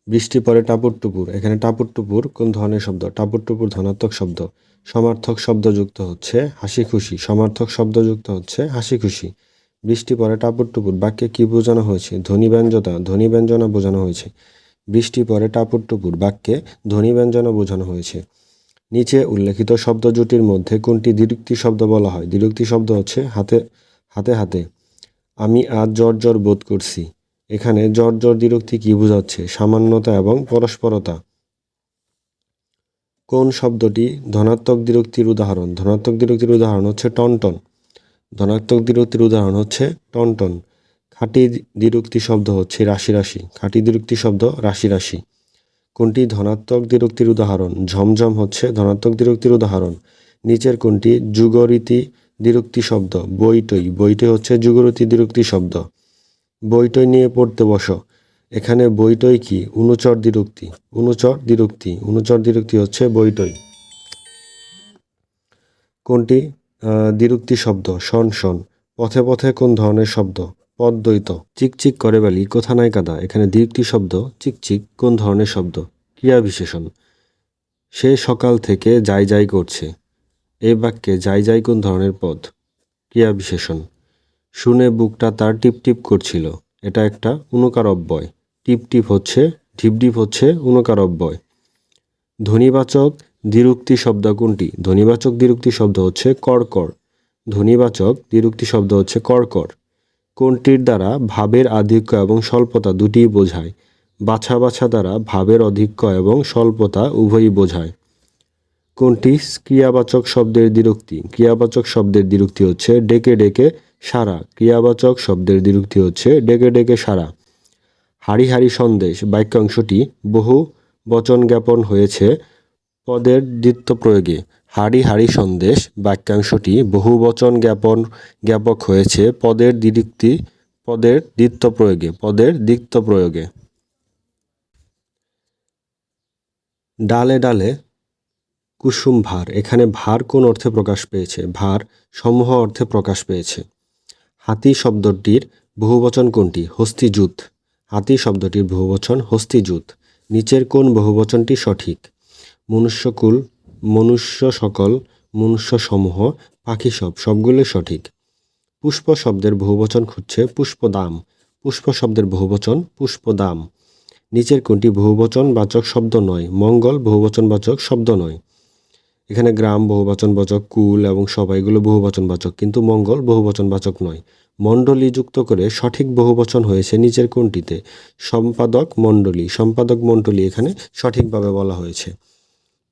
বৃষ্টি পড়ে টাপুর টুপুর। এখানে টাপুর টুপুর কোন ধরনের শব্দ? টাপুর টুপুর ধনাত্মক শব্দ। সমার্থক শব্দ যুক্ত হচ্ছে হাসি খুশি। সমার্থক শব্দ যুক্ত হচ্ছে হাসি খুশি। বৃষ্টি পড়ে টাপুর টুপুর বাক্যে কি বোঝানো হয়েছে? ধ্বনি ব্যঞ্জনা বোঝানো হয়েছে। বৃষ্টি পড়ে টাপুর টুপুর বাক্যে ধ্বনি ব্যঞ্জনা বোঝানো হয়েছে। নিচে উল্লেখিত শব্দ জুটির মধ্যে কোনটি দ্বিরুক্তি শব্দ বলা হয়? দ্বিরুক্তি শব্দ হচ্ছে হাতে হাতে হাতে। আমি আজ জ্বর বোধ করছি। এখানে জ্বর দ্বিরুক্তি কি বোঝাচ্ছে? সামান্যতা এবং পরস্পরতা। কোন শব্দটি ধনাত্মক দ্বিরুক্তির উদাহরণ? ধনাত্মক দ্বিরুক্তির উদাহরণ হচ্ছে টনটন। ধনাত্মক দ্বিরুক্তির উদাহরণ হচ্ছে টনটন। খাঁটি দ্বিরুক্তি শব্দ হচ্ছে রাশি রাশি। খাঁটি দ্বিরুক্তি শব্দ রাশি রাশি। কোনটি ধনাত্মক দ্বিরুক্তির উদাহরণ? ঝমঝম হচ্ছে ধনাত্মক দ্বিরুক্তির উদাহরণ। নিচের কোনটি যুগরীতি দ্বিরুক্তি শব্দ? বইটই। বইটই হচ্ছে যুগরীতি দ্বিরুক্তি শব্দ। বইটই নিয়ে পড়তে বসো। এখানে বইটই কি? অনুচর দ্বিরুক্তি। অনুচর দ্বিরুক্তি হচ্ছে বইটই। কোনটি দ্বিরুক্তি শব্দ? শন শন। পথে পথে কোন ধরনের শব্দ? পদদ্বৈত। চিকচিক করে বালি কোথা নাই কাদা। এখানে দ্বিরুক্তি শব্দ চিকচিক কোন ধরনের শব্দ? ক্রিয়া বিশেষণ। সে সকাল থেকে যাই করছে। এই বাক্যে যাই কোন ধরনের পদ? ক্রিয়া বিশেষণ। শুনে বুকটা তার টিপটিপ করছিল। এটা একটা অনুকার অব্যয়। টিপটিপ হচ্ছে ঢিপঢিপ হচ্ছে অনুকার অব্যয়। ধ্বনিবাচক দ্বিরুক্তি শব্দ কোনটি? ধ্বনিবাচক দ্বিরুক্তি শব্দ হচ্ছে কড়কড়। ধ্বনিবাচক দ্বিরুক্তি শব্দ হচ্ছে কড়কড়। কোনটির দ্বারা ভাবের আধিক্য এবং স্বল্পতা দুটিই বোঝায়? বাছা বাছা দ্বারা ভাবের অধিক্য এবং স্বল্পতা উভয়ই বোঝায়। কোনটি ক্রিয়াবাচক শব্দের দ্বিরুক্তি? ক্রিয়াবাচক শব্দের দ্বিরুক্তি হচ্ছে ডেকে ডেকে সারা। ক্রিয়াবাচক শব্দের দ্বিরুক্তি হচ্ছে ডেকে ডেকে সারা। হাড়ি হাড়ি সন্দেশ বাক্যাংশটি বহু বচন জ্ঞাপন হয়েছে পদের দ্বিত্ব প্রয়োগে। হাড়ি হাড়ি সন্দেশ বাক্যাংশটি বহু বচন জ্ঞাপক হয়েছে পদের দ্বিত্ব প্রয়োগে। ডালে ডালে কুসুম ভার। এখানে ভার কোন অর্থে প্রকাশ পেয়েছে? ভার সমূহ অর্থে প্রকাশ পেয়েছে। হাতি শব্দটির বহুবচন কোনটি? হস্তিযুত। হাতি শব্দটির বহুবচন হস্তিযুত। নিচের কোন বহুবচনটি সঠিক? মনুষ্যকুল, মনুষ্য সকল, মনুষ্য সমূহ, পাখি সবগুলো সঠিক। পুষ্প শব্দের বহুবচন হচ্ছে পুষ্পদাম। পুষ্প শব্দের বহুবচন পুষ্পদাম। নিচের কোনটি বহুবচনবাচক শব্দ নয়? মঙ্গল বহুবচনবাচক শব্দ নয়। এখানে গ্রাম বহুবচনবাচক, কুল এবং সবাই এগুলো বহুবচনবাচক, কিন্তু মঙ্গল বহুবচনবাচক নয়। মণ্ডলী যুক্ত করে সঠিক বহুবচন হয়েছে নিচের কোনটিতে? সম্পাদক মণ্ডলী এখানে সঠিকভাবে বলা হয়েছে।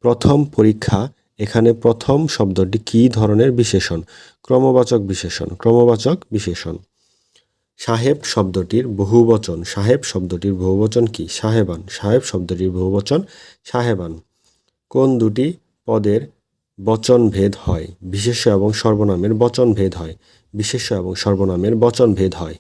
প্রথম পরীক্ষা। এখানে প্রথম শব্দটি কি ধরনের বিশেষণ? ক্রমবাচক বিশেষণ। সাহেব শব্দটির বহুবচন কি? সাহেবান। সাহেব শব্দটির বহুবচন সাহেবান। কোন দুটি পদের বচন ভেদ হয়? বিশেষ্য এবং সর্বনামের বচন ভেদ হয়।